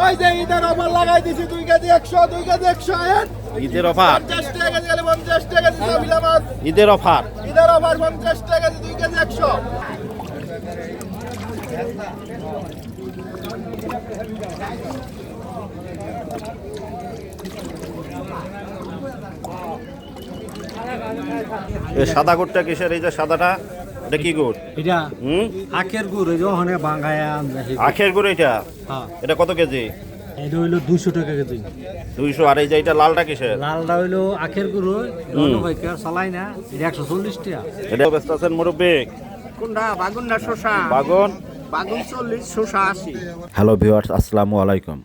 ওই যে ঈদের অফার লাগাই দিছি 2 কেজি 100 2 কেজি 100 আয়েন ঈদের অফার 50 টাকা কেজি গেলে 50 টাকা কেজি সাবিলা মাছ ঈদের অফার 50 টাকা কেজি 2 কেজি 100 এই সাদা গুড়টা কিসের? এই যে সাদাটা এটা কি গুড়? এটা হুম, আখের গুড় ওই যে ওখানে বাঙ্গায়া আমরা আখের গুড় এটা। হ্যাঁ এটা কত কেজি? এটা হইলো 200 টাকা কেজি 200। আর এই যে এটা লালটা কিসের? লালটা হইলো আখের গুড় ভাইকে চালাই না এটা 140 টাকা। এটা ব্যস্ত আছেন মুরব্বী? কোনটা বাগুন না শসা? বাগুন। বাগুন 40, শসা 80। হ্যালো ভিউয়ার্স, আসসালামু আলাইকুম।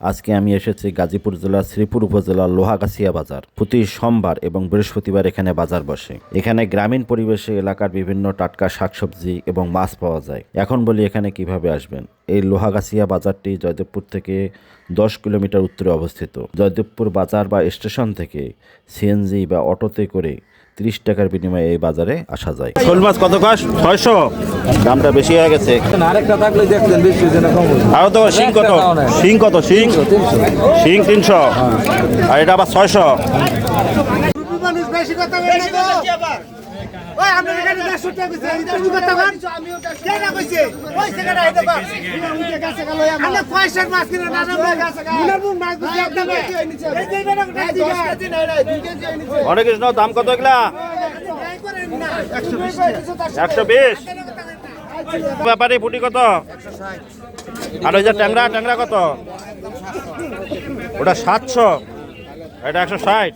আজকে আমি এসেছি গাজীপুর জেলার শ্রীপুর উপজেলার লোহাগাছিয়া বাজার। প্রতি সোমবার এবং বৃহস্পতিবার এখানে বাজার বসে। এখানে গ্রামীণ পরিবেশে এলাকার বিভিন্ন টাটকা শাকসবজি এবং মাছ পাওয়া যায়। এখন বলি এখানে কিভাবে আসবেন। এই লোহাগাছিয়া বাজারটি জয়দেবপুর থেকে 10 কিলোমিটার উত্তরে অবস্থিত। জয়দেবপুর বাজার বা স্টেশন থেকে সিএনজি বা অটোতে করে 30 টাকার বিনিময়ে এই বাজারে আসা যায়। শোল মাছ কত কাশ? 600। দামটা বেশি হয়ে গেছে। আরেকটা থাকলে দেখতেন বেশি যেন কম হইলো। আরো তো শিং কত? শিং কত? শিং 300। আর এটা আবার 600। মানুষ বেশি কথা বলে না তো ওই আমরা এখানে 100 টাকা কইছে এটা কি কথা বল আমিও 100 টাকা কইছে ওই টাকাটা এটা বা উঠে গেছে গেল আমরা পয়সার মাছ কিনে না আমরা গেছে মুনার মুন মাছ দিছি একদম এই যে এটা 10 কেজি নাই নাই 2 কেজি এনেছে অনেক কৃষ্ণ দাম কত এগুলা? নাই করেন না 120। ব্যাপারে ফুটি কত? 160। আর ওই যে ট্যাংরা ট্যাংরা কত? ওটা 700। এটা 160।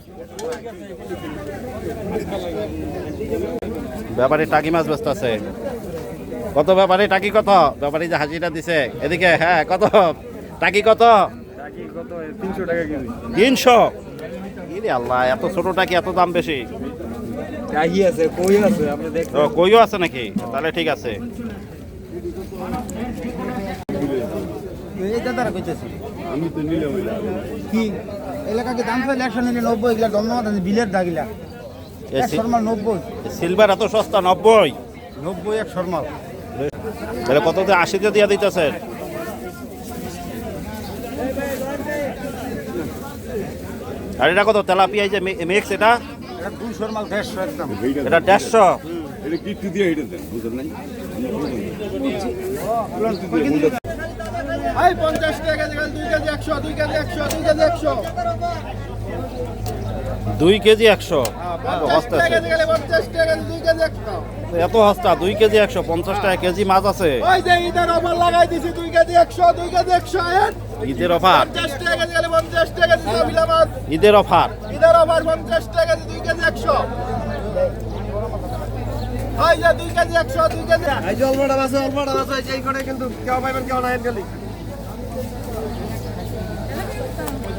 ব্যাপারে টাকি মাছ ব্যস্ত আছে। কত ব্যাপারে টাকি কত? ব্যাপারে যে হাজিরা দিছে এদিকে। হ্যাঁ কত টাকি কত? 300 টাকা কেজি 300। ইরে আল্লাহ, এত ছোট টাকি এত দাম বেশি? কাহি আছে কই আছে আপনি দেখেন। ও কইও আছে নাকি? তাহলে ঠিক আছে। এই দাদা কইতেছি আমি তো নিলে হইলা কি এলাকাকে দাম ফেলে 190 এগুলা ধন্যবাদ বিলের দাগিলা এ এক শর্মা 90 সিলভার এত সস্তা? 90। 90 এক শর্মা তাহলে কততে? 80তে দিয়ে দিতেছেন? আর এটা কত? তেলাপিয়া যে মিক্স এটা? এটা 2 শর্মা 150 একদম এটা 150। এটা কিট্টু দিয়ে হেঁটে দেন, বুঝলেন নাই? এই 50 টাকা KG 2 KG 100 2 KG 100 2 KG 100 2 KG 100। 50 টাকা কেজি গেলে 50 টাকা কেজি 2 কেজি 100 এত সস্তা? 2 কেজি 100। 50 টাকা কেজি মাছ আছে। ওই যে ঈদের অফার লাগাই দিছি 2 কেজি 100 2 কেজি 100 আয়েন ঈদের অফার 50 টাকা কেজি গেলে 50 টাকা কেজি সাবিলা মাছ ঈদের অফার ঈদের অফার 50 টাকা কেজি 2 কেজি 100 ওই যে 2 কেজি 100 2 কেজি এই যে অল্পটা আছে এই করে কিন্তু কেউ পাইবেন কেউ না গেলি।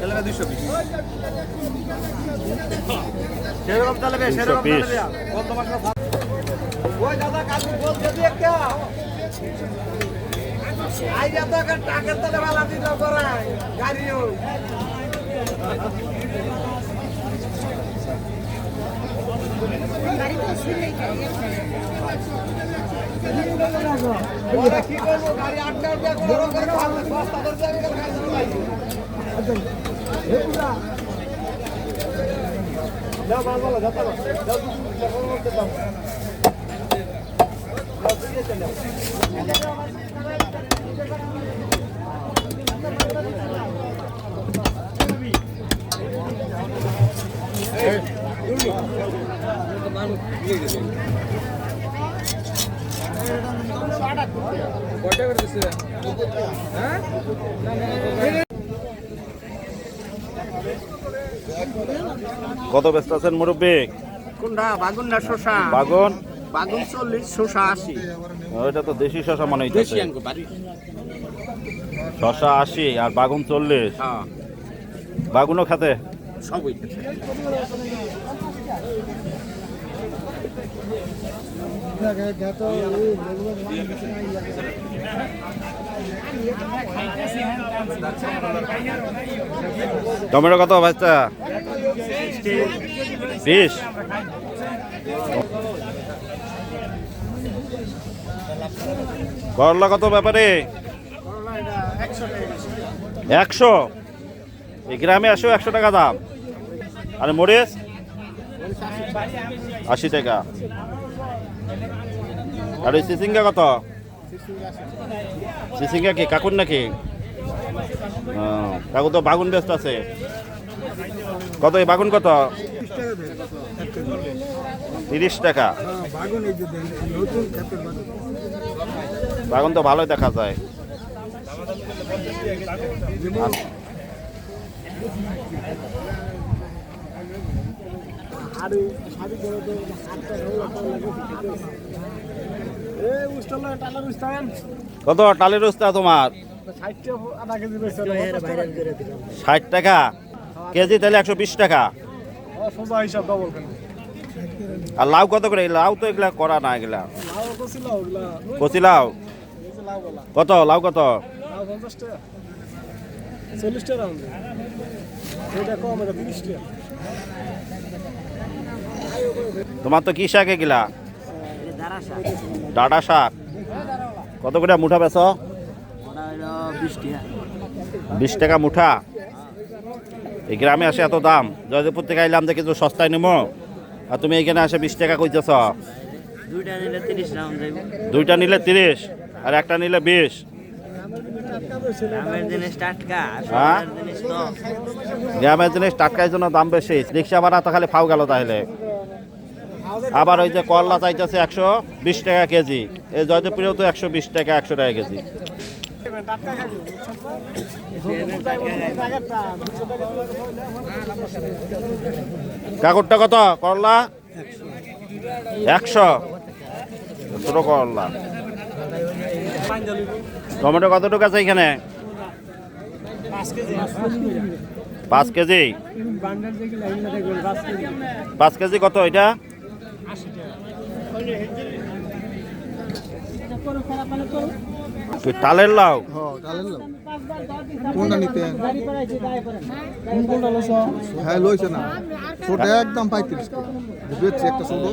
এলাকা 220 সেরকম তাহলে বে সেরকম 220। তাহলে কত মাসে ওই দাদা কাল বলতে দি একটা আই যা তো টাকা তাহলে ভালো দিন করাই গাড়ি ওই ওরা কি করবো গাড়ি আটকা বড় করে ভালো সস্তা ধরতে আমি গাড়ি চালাই যাও মাল বলো যাও যাও দাও কত ব্যস্ত আছেন মুরব্বী? কোনটা বাগুন না শসা? বাগুন। বাগুন 40, শসা 80। ওইটা তো দেশি শশা মনে হইতেছে। শশা 80 আর বাগুন 40। হ্যাঁ বাগুনও খাতে? সবই টমেটো কত ভাইটা? 20। করলা কত ব্যাপারে? 100 এই গ্রামে আসো 100 টাকা দাম। আর মরিচ 80 টাকা। আর ওই চিচিঙ্গা কত? চিচিঙ্গা কি কাকুর নাকি? কাকু তো বাগুন ব্যস্ত আছে। কত এই বাগুন কত? 30 টাকা। বাগুন তো ভালোই দেখা যায়। কত টালের উস্তা তোমার? 60 টাকা কেজি, তাহলে 120 টাকা। আর লাউ কত করে? লাউ তো এগুলা করা না, এগুলা কচি লাউ কত? লাউ কত? 40 টাকা। তোমার তো কি শাক এগুলা? ডাঁটা শাক। কত করে মুঠা বেচো? 20 টাকা মুঠা। এই গ্রামে আসে এত দাম। জয়দেবপুর থেকে আইলাম যে কিছু সস্তায় নেবো, আর তুমি এখানে আসে 20 টাকা কইতেছ। দুইটা নিলে 30 আর একটা নিলে 20। গ্রামের জিনিস টাটকার জন্য দাম বেশি। রিক্সা ভাড়া তো খালি ফাও গেল তাহলে। আবার ওই যে করলা চাইতেছে 120 টাকা কেজি। এই জয়দেবপুরেও তো 120 টাকা 100 টাকা কেজি। কাকুরটা কত? করলা 100 ছোট করলা। টমেটো কত টাকা আছে এখানে? 5 কেজি। 5 কেজি কত এটা? টালের লাউ। কোনটা নিতে? হ্যাঁ লইছে না, ছোট একদম 35 বেচছে একটা ছোট।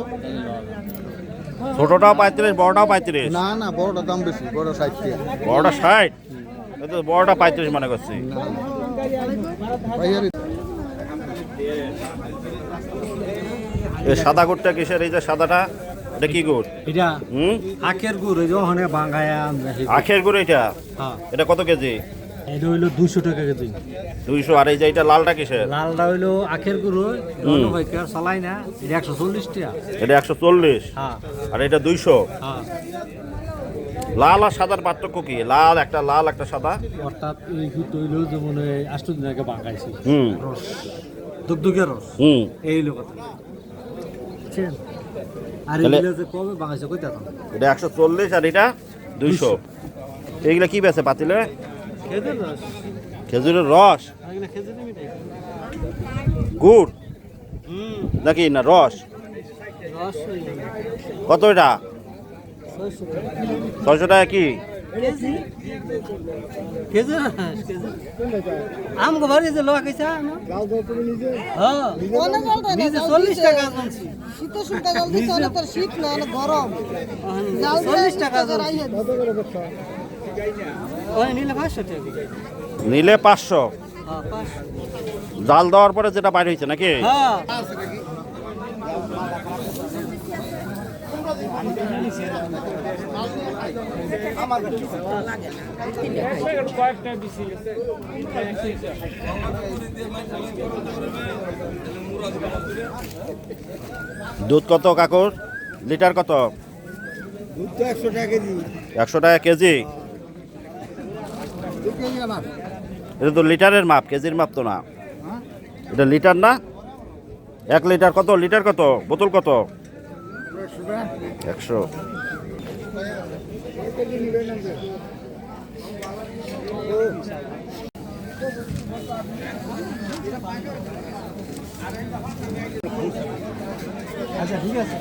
ছোটটাও 35, বড়টাও 35? না না, বড়টা দাম বেশি, বড় 60 টাকা। বড়টা 60? এই তো বড়টা 35 মনে করছি। এই সাদা গুড়টা কিসের? এই যে সাদাটা, এটা কি গুড়? এটা আখের গুড়। ওই যে ওখানে বাঙ্গায়া আখের গুড় এটা? হ্যাঁ। এটা কত কেজি? এটা হইলো 200 টাকা কেজি। 200। আর এই যে এটা লালটা কিসের? লালটা হইলো আখের গুড়। ভাইকে চালাই না, এটা 140 টাকা। এটা 140। হ্যাঁ। আর এটা 200। হ্যাঁ। লাল আর সাদার পার্থক্য কি? লাল একটা, লাল একটা সাদা। অর্থাৎ এই গুড় হইলো যেমন 8 দিন আগে বাঙ্গাইছি। রস, দুগদুগে রস। এই হইলো কথা। বুঝছেন? আর এগুলো যে কবে বাঙ্গাইছে কইতা তো? এটা 140 আর এটা 200। এইগুলা কি বেচে পাতিলে? খেজুর রস। খেজুরের রস? এগুলো খেজুরের মিঠাই। গুড় নাকি না রস? রস কত এটা? 600 টাকা কি? খেজুর আম গো বাড়ি যে লোয়া কইছা না? হ্যাঁ নিজে 40 টাকা আনছি। শীত শুনতে জলদি চলে, তোর শীত না অনেক গরম। 40 টাকা ওই নিলে 500 টাকা। নিলে 500? হ্যাঁ 500। জাল দেওয়ার পরে যেটা বাইরে হয়েছে নাকি? হ্যাঁ। দুধ কত কাকুর? লিটার কত? দুধ তো 100 টাকা কেজি। 100 টাকা কেজি? এটা তো লিটারের মাপ, কেজির মাপ তো না। এটা লিটার না? 1 লিটার কত? লিটার কত? বোতল কত? 100। আচ্ছা ঠিক আছে।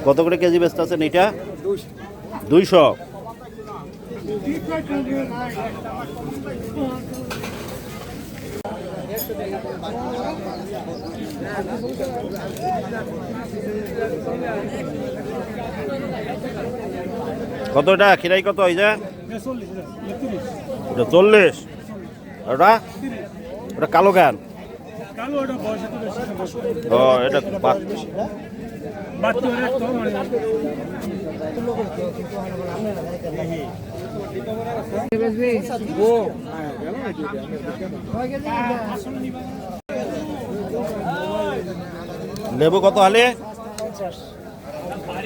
কত করে কেজি বেচতে আছেন এটা? 200। কতটা খিরাই কত এই যে এটা 40 ওটা ওটা কালো গান ও এটা লেবু কত হলে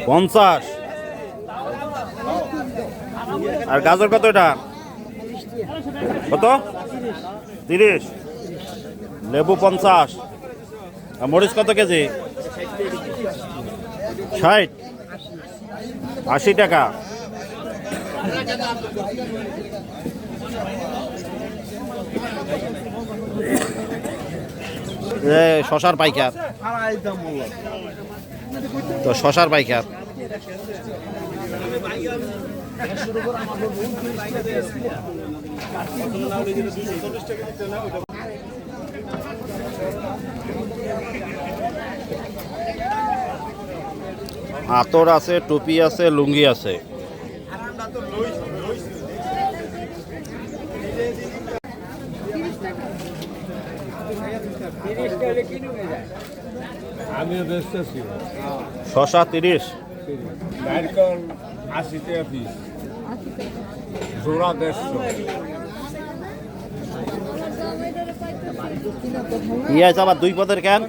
50 আর গাজর কত এটা কত 30 লেবু 50 আর মরিচ কত কেজি 60 80 টাকা শশার পাইকার তো শশার পাইকার আতর আছে টুপি আছে লুঙ্গি আছে আমিও ব্যস্ত আছি শশা 30 নারকেল 80 টাকা পিস জোড়া 150 পেঁয়াজ আবার 2 পদের কেন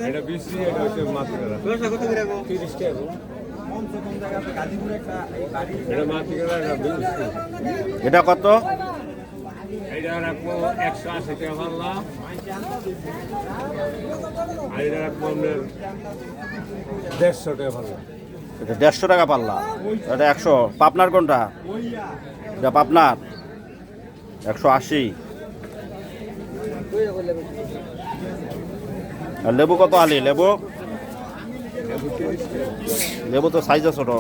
এটা বেশি এটা হচ্ছে মাত্র 30 টাকা এটা মাত্র এটা কত এটা রাখবো 180 টাকা পাল্লা আর এটা রাখবো আপনার 150 টাকা পাল্লা এটা 150 টাকা পাল্লা এটা 100 পাবনার কোনটা এটা পাবনার 180 আর লেবু কত আলি লেবু লেবু তো সাইজ ছোট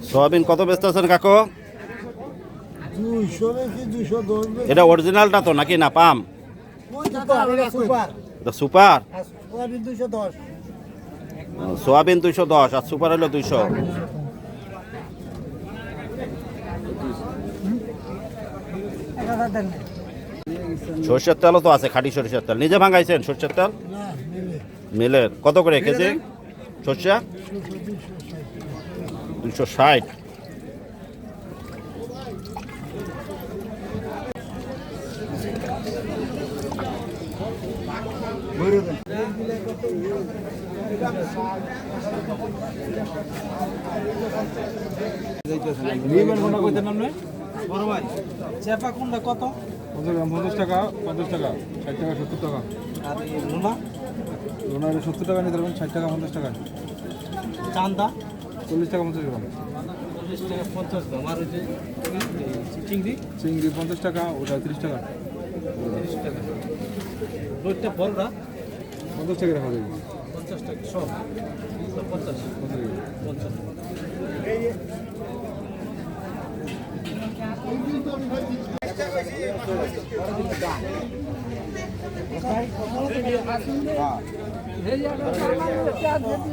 সোয়াবিন কত ব্যস্ত আছেন কাকু 200 এটা অরিজিনালটা তো নাকি না পাম সুপার এটা সুপার সোয়াবিন 210 সোয়াবিন 210 আর সুপার হলো 200 সরষের তেলও তো আছে খাঁটি সরষের তেল নিজে ভাঙাইছেন সরষের তেল মিলের কত করে কেজি সরষে 260 চেপা কোনটা কত 50 টাকা 50 টাকা 60 টাকা 70 টাকা আর লোনা লোনা 70 টাকা নিতে পারবেন 60 টাকা 50 টাকা চান্দা 40 টাকা 50 টাকা 40 টাকা 50 টাকা আর ওই যে চিংড়ি চিংড়ি 50 টাকা ওটা 30 টাকা 30 টাকা ওইটা বলরা 50 টাকা রাখা যাবে 50 টাকা সব 50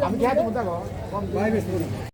আমি